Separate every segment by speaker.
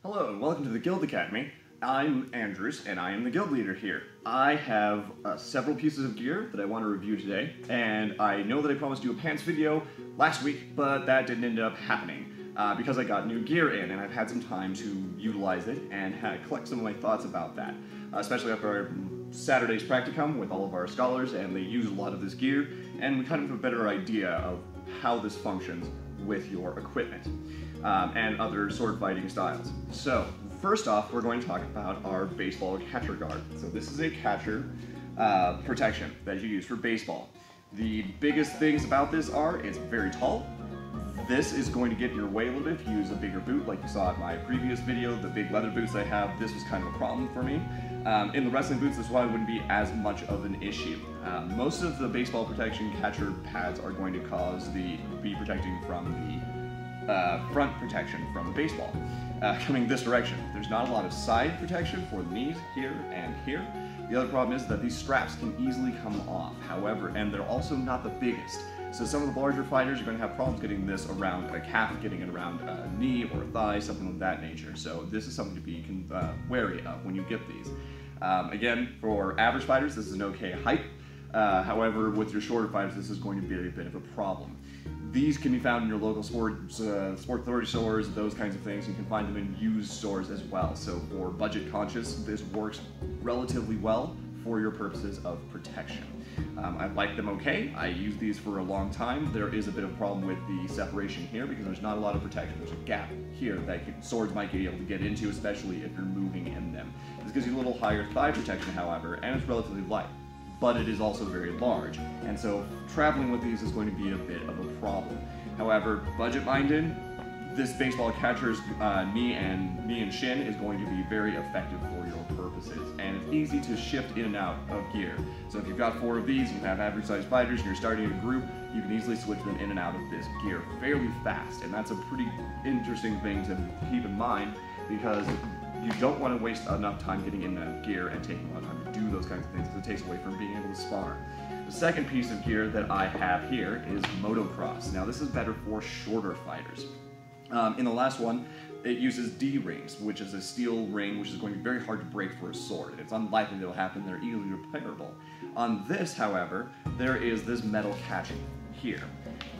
Speaker 1: Hello and welcome to the Guild Academy. I'm Andrews and I am the guild leader here. I have several pieces of gear that I want to review today, and I know that I promised you a pants video last week, but that didn't end up happening because I got new gear in and I've had some time to utilize it and collect some of my thoughts about that, especially after our Saturday's practicum with all of our scholars, and they use a lot of this gear and we kind of have a better idea of how this functions with your equipment and other sword fighting styles. So first off, we're going to talk about our baseball catcher guard. So this is a catcher protection that you use for baseball. The biggest things about this are it's very tall. This is going to get in your way a little bit if you use a bigger boot, like you saw in my previous video. The big leather boots I have, this was kind of a problem for me. In the wrestling boots, this is why it wouldn't be as much of an issue. Most of the baseball protection catcher pads are going to be protecting from the front protection from the baseball coming this direction. There's not a lot of side protection for the knees here and here. The other problem is that these straps can easily come off, however, and they're also not the biggest. So some of the larger fighters are going to have problems getting this around a calf, getting it around a knee or a thigh, something of that nature. So this is something to be wary of when you get these. Again, for average fighters, this is an okay height. However, with your shorter fighters, this is going to be a bit of a problem. These can be found in your local sport authority stores, those kinds of things. You can find them in used stores as well. So for budget conscious, this works relatively well for your purposes of protection. I like them okay. I use these for a long time. There is a bit of a problem with the separation here because there's not a lot of protection. There's a gap here that swords might be able to get into, especially if you're moving in them. This gives you a little higher thigh protection, however, and it's relatively light, but it is also very large, and so traveling with these is going to be a bit of a problem. However, budget-minded, this baseball catcher's knee and shin is going to be very effective for your purposes, and it's easy to shift in and out of gear. So if you've got 4 of these, you have average-sized fighters, and you're starting a group, you can easily switch them in and out of this gear fairly fast, and that's a pretty interesting thing to keep in mind because you don't want to waste enough time getting in that gear and taking a lot of time to do those kinds of things because it takes away from being able to spar. The second piece of gear that I have here is motocross. Now this is better for shorter fighters. In the last one, it uses D-rings, which is a steel ring which is going to be very hard to break for a sword. It's unlikely that it'll happen, they're easily repairable. On this, however, there is this metal catching here.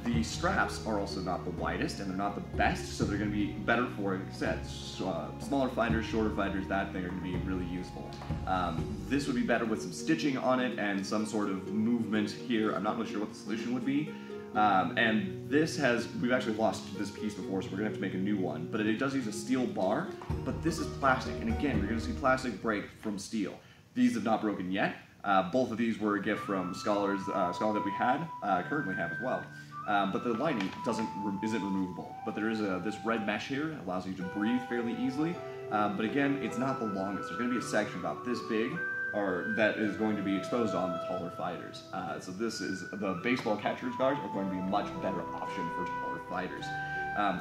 Speaker 1: The straps are also not the widest and they're not the best, so they're going to be better for, like I said, smaller fighters, shorter fighters, that thing are going to be really useful. This would be better with some stitching on it and some sort of movement here. I'm not really sure what the solution would be. And we've actually lost this piece before, so we're going to have to make a new one. But it does use a steel bar, but this is plastic. And again, you're going to see plastic break from steel. These have not broken yet. Both of these were a gift from scholar that we currently have as well. But the lining isn't removable. But there is this red mesh here that allows you to breathe fairly easily. But again, it's not the longest. There's going to be a section about this big that is going to be exposed on the taller fighters. So the baseball catcher's guards are going to be a much better option for taller fighters.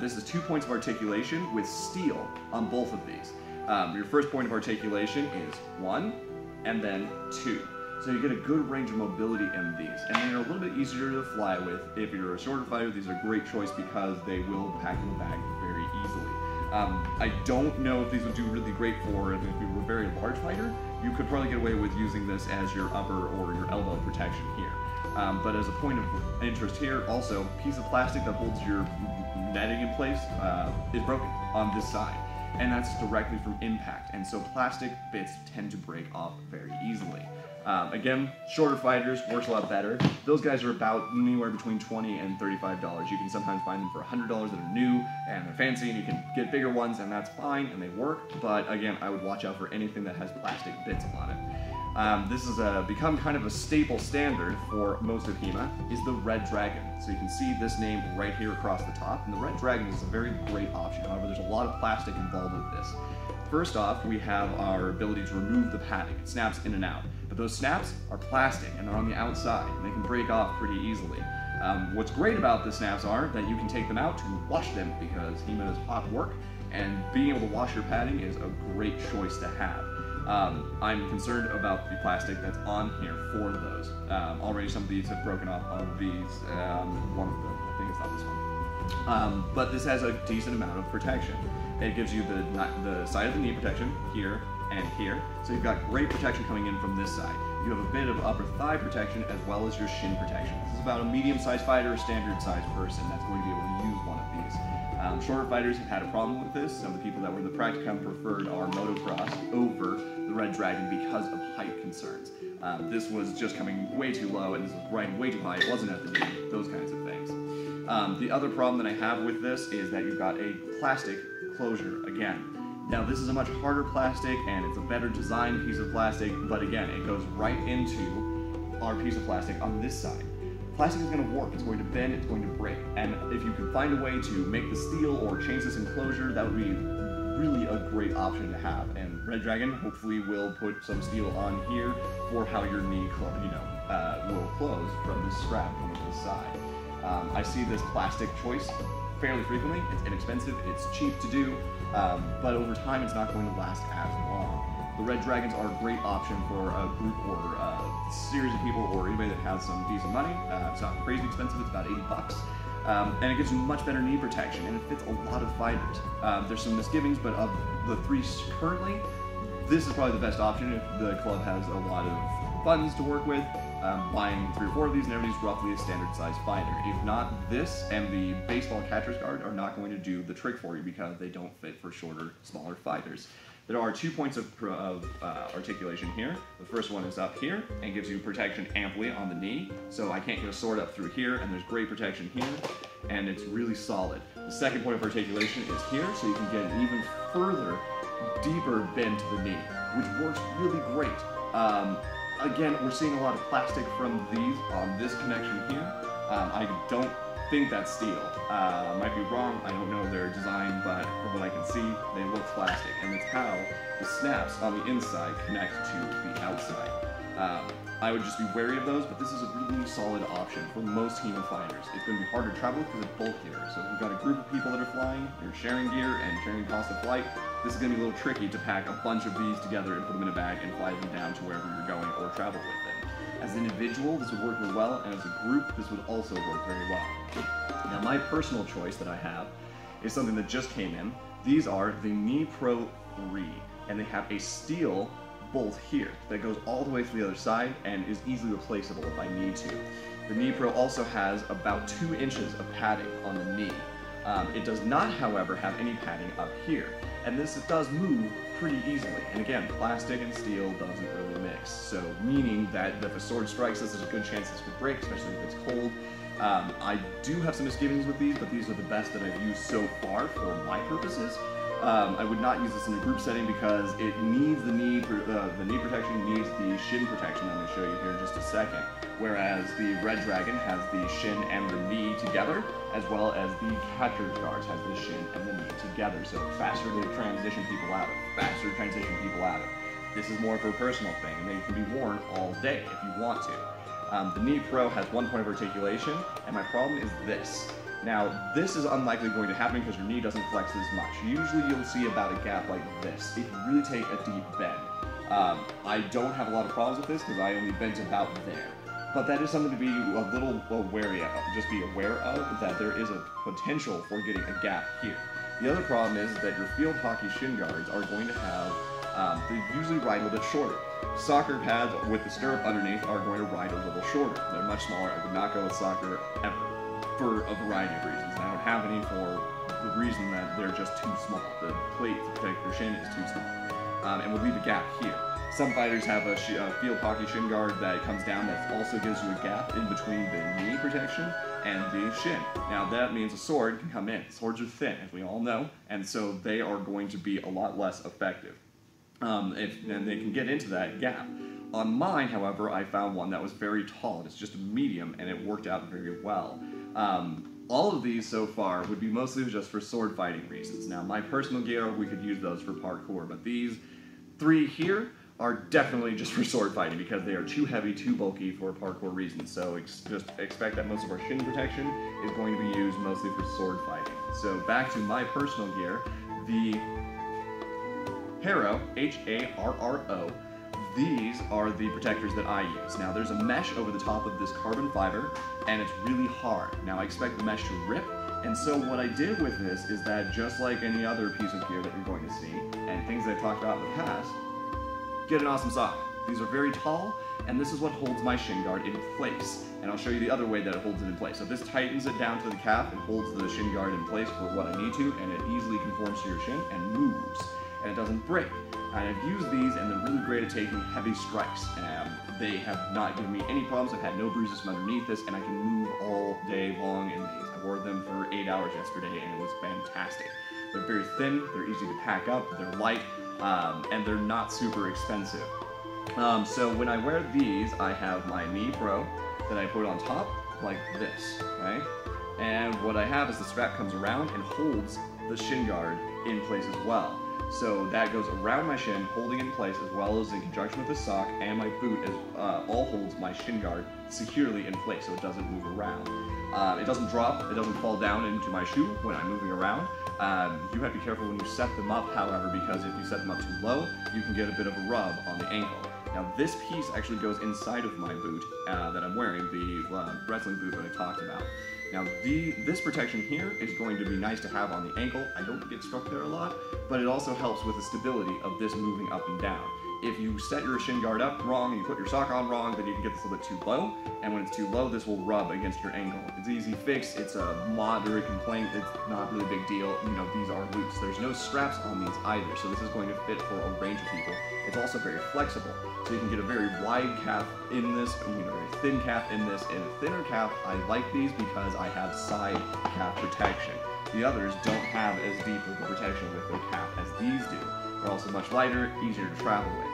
Speaker 1: This is 2 points of articulation with steel on both of these. Your first point of articulation is 1 and then 2. So you get a good range of mobility in these, and they're a little bit easier to fly with. If you're a shorter fighter, these are a great choice because they will pack in the bag very easily. I don't know if these would do really great for if you were a very large fighter. You could probably get away with using this as your upper or your elbow protection here. But as a point of interest here, also, a piece of plastic that holds your netting in place is broken on this side. And that's directly from impact, and so plastic bits tend to break off very easily. Again, shorter fighters works a lot better. Those guys are about anywhere between $20 and $35. You can sometimes find them for $100 that are new and they're fancy, and you can get bigger ones, and that's fine and they work. But again, I would watch out for anything that has plastic bits on it. This has become kind of a staple standard for most of HEMA, is the Red Dragon. So you can see this name right here across the top, and the Red Dragon is a very great option. However, there's a lot of plastic involved with this. First off, we have our ability to remove the padding. It snaps in and out. But those snaps are plastic and they're on the outside, and they can break off pretty easily. What's great about the snaps are that you can take them out to wash them because HEMA is hot work, and being able to wash your padding is a great choice to have. I'm concerned about the plastic that's on here for those. Already some of these have broken off of these. One of them, I think it's not this one. But this has a decent amount of protection. It gives you the side of the knee protection here and here, so you've got great protection coming in from this side. You have a bit of upper thigh protection as well as your shin protection. This is about a medium-sized fighter or standard-sized person that's going to be able to use one of these. Shorter fighters have had a problem with this. Some of the people that were in the practicum preferred our motocross over the Red Dragon because of height concerns. This was just coming way too low, and this was riding way too high. It wasn't at the knee, those kinds of things. The other problem that I have with this is that you've got a plastic closure again. Now this is a much harder plastic and it's a better designed piece of plastic, but again, it goes right into our piece of plastic on this side. Plastic is going to warp, it's going to bend, it's going to break, and if you can find a way to make the steel or change this enclosure, that would be really a great option to have. And Red Dragon hopefully will put some steel on here for how your knee will close from this strap on this side. I see this plastic choice fairly frequently. It's inexpensive, it's cheap to do, but over time it's not going to last as long. The Red Dragons are a great option for a group or a series of people or anybody that has some decent money. It's not crazy expensive, it's about 80 bucks. And it gives you much better knee protection, and it fits a lot of fighters. There's some misgivings, but of the three currently, this is probably the best option if the club has a lot of funds to work with. Buying 3 or 4 of these and everybody's roughly a standard size fighter. If not, this and the baseball catcher's guard are not going to do the trick for you because they don't fit for shorter, smaller fighters. There are 2 points of articulation here. The first one is up here and gives you protection amply on the knee, so I can't get a sword up through here, and there's great protection here, and it's really solid. The second point of articulation is here, so you can get an even further, deeper bend to the knee, which works really great. Again, we're seeing a lot of plastic from these on this connection here. I don't think that's steel. I might be wrong, I don't know their design, but from what I can see, they look plastic, and it's how the snaps on the inside connect to the outside. I would just be wary of those, but this is a really solid option for most HEMA fighters. It's going to be hard to travel because it's bulkier, so if you've got a group of people that are flying, you're sharing gear and sharing cost of flight, this is going to be a little tricky to pack a bunch of these together and put them in a bag and fly them down to wherever you're going or travel with them. As an individual, this would work really well, and as a group, this would also work very well. Now, my personal choice that I have is something that just came in. These are the Knee Pro 3, and they have a steel bolt here that goes all the way to the other side and is easily replaceable if I need to. The Knee Pro also has about 2 inches of padding on the knee. It does not, however, have any padding up here, and this does move pretty easily. And again, plastic and steel doesn't really mix, so meaning that if a sword strikes us, there's a good chance this could break, especially if it's cold. I do have some misgivings with these, but these are the best that I've used so far for my purposes. I would not use this in a group setting because it needs the knee protection, needs the shin protection I'm going to show you here in just a second. Whereas the Red Dragon has the shin and the knee together, as well as the catcher's guards has the shin and the knee together. So faster to transition people out of, faster to transition people out of. This is more for a personal thing, and they can be worn all day if you want to. The Knee Pro has 1 point of articulation, and my problem is this. Now, this is unlikely going to happen because your knee doesn't flex as much. Usually you'll see about a gap like this if you really take a deep bend. I don't have a lot of problems with this because I only bent about there. But that is something to be a little wary of. Just be aware of that there is a potential for getting a gap here. The other problem is that your field hockey shin guards are going to have, they usually ride a little bit shorter. Soccer pads with the stirrup underneath are going to ride a little shorter. They're much smaller. I would not go with soccer ever, for a variety of reasons. And I don't have any for the reason that they're just too small. The plate to protect your shin is too small. And we'll leave a gap here. Some fighters have a field hockey shin guard that comes down that also gives you a gap in between the knee protection and the shin. Now that means a sword can come in. Swords are thin, as we all know, and so they are going to be a lot less effective. And they can get into that gap. On mine, however, I found one that was very tall. It's just a medium, and it worked out very well. All of these so far would be mostly just for sword fighting reasons. Now, my personal gear, we could use those for parkour, but these 3 here are definitely just for sword fighting because they are too heavy, too bulky for parkour reasons. So just expect that most of our shin protection is going to be used mostly for sword fighting. So back to my personal gear, the Harrow, H-A-R-R-O, these are the protectors that I use. Now there's a mesh over the top of this carbon fiber, and it's really hard. Now I expect the mesh to rip, And so what I did with this is that just like any other piece of gear that you're going to see, and things that I've talked about in the past, get an awesome sock. These are very tall, and this is what holds my shin guard in place. And I'll show you the other way that it holds it in place. So this tightens it down to the calf and holds the shin guard in place for what I need to, and it easily conforms to your shin and moves, and it doesn't break. And I've used these, and they're really great at taking heavy strikes. They have not given me any problems. I've had no bruises from underneath this, and I can move all day long in these. I wore them for 8 hours yesterday, and it was fantastic. They're very thin, they're easy to pack up, they're light, and they're not super expensive. So when I wear these, I have my knee pro that I put on top, like this, right? And what I have is the strap comes around and holds the shin guard in place as well. So that goes around my shin, holding in place, as well as in conjunction with the sock and my boot, all holds my shin guard securely in place so it doesn't move around. It doesn't drop, it doesn't fall down into my shoe when I'm moving around. You have to be careful when you set them up, however, because if you set them up too low, you can get a bit of a rub on the ankle. Now this piece actually goes inside of my boot that I'm wearing, the wrestling boot that I talked about. Now this protection here is going to be nice to have on the ankle. I don't get struck there a lot, but it also helps with the stability of this moving up and down. If you set your shin guard up wrong and you put your sock on wrong, then you can get this a little bit too low, and when it's too low, this will rub against your ankle. It's easy fix, it's a moderate complaint, it's not really a big deal. You know, these are loose. There's no straps on these either, so this is going to fit for a range of people. It's also very flexible, so you can get a very wide calf in this, a very thin calf in this, and a thinner calf. I like these because I have side calf protection. The others don't have as deep of a protection with their calf as these do. They're also much lighter, easier to travel with.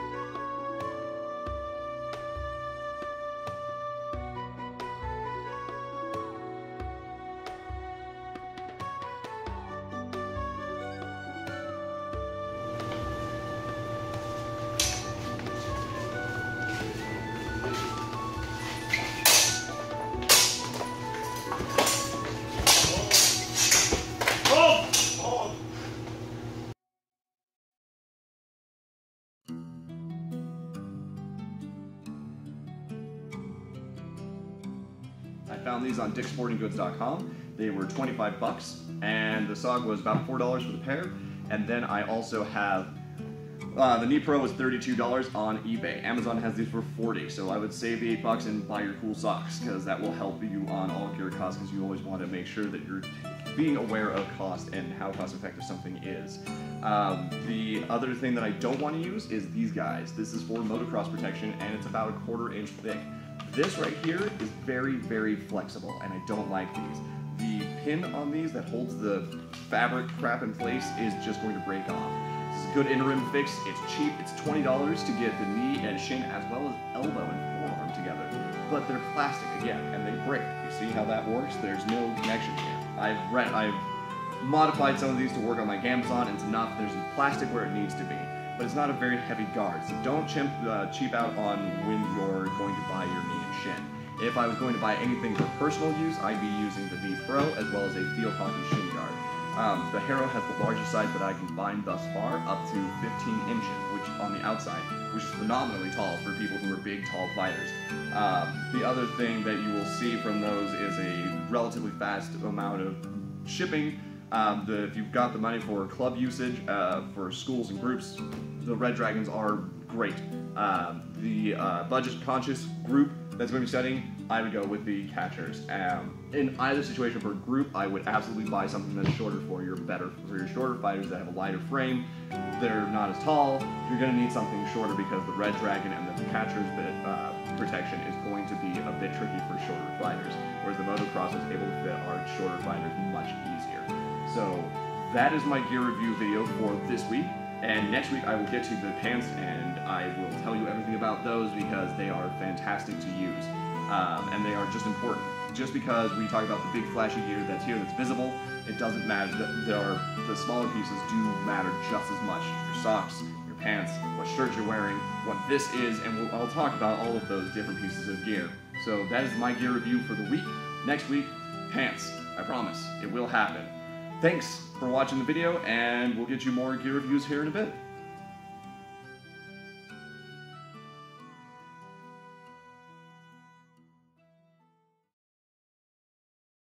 Speaker 1: I found these on dicksportinggoods.com. They were 25 bucks, and the sock was about $4 for the pair. And then I also have, the Knee Pro was $32 on eBay. Amazon has these for $40, so I would save the 8 bucks and buy your cool socks, because that will help you on all of your costs, because you always want to make sure that you're being aware of cost and how cost effective something is. The other thing that I don't want to use is these guys. This is for motocross protection, and it's about 1/4 inch thick. This right here is very, very flexible, and I don't like these. The pin on these that holds the fabric crap in place is just going to break off. This is a good interim fix. It's cheap. It's $20 to get the knee and shin as well as elbow and forearm together. But they're plastic again, and they break. You see how that works? There's no connection here. I've modified some of these to work on my Gamzon, and it's enough. There's plastic where it needs to be, but it's not a very heavy guard. So don't cheap out on when you're going to buy your knee and shin. If I was going to buy anything for personal use, I'd be using the Knee Pro as well as a field hockey shin guard. The Harrow has the largest size that I can find thus far, up to 15 inches, which on the outside, which is phenomenally tall for people who are big, tall fighters. The other thing that you will see from those is a relatively fast amount of shipping. If you've got the money for club usage, for schools and groups, the Red Dragons are great. The budget-conscious group that's going to be studying, I would go with the catchers. In either situation for a group, I would absolutely buy something that's shorter for your shorter fighters that have a lighter frame. They're not as tall. You're going to need something shorter because the Red Dragon and the catcher's protection is going to be a bit tricky for shorter fighters, whereas the motocross is able to fit our shorter fighters much easier. So that is my gear review video for this week, and next week I will get to the pants and I will tell you everything about those because they are fantastic to use, and they are just important. Just because we talk about the big flashy gear that's here that's visible, it doesn't matter. The smaller pieces do matter just as much. Your socks, your pants, what shirt you're wearing, what this is, and I'll talk about all of those different pieces of gear. So that is my gear review for the week. Next week, pants. I promise, it will happen. Thanks for watching the video, and we'll get you more gear reviews here in a bit.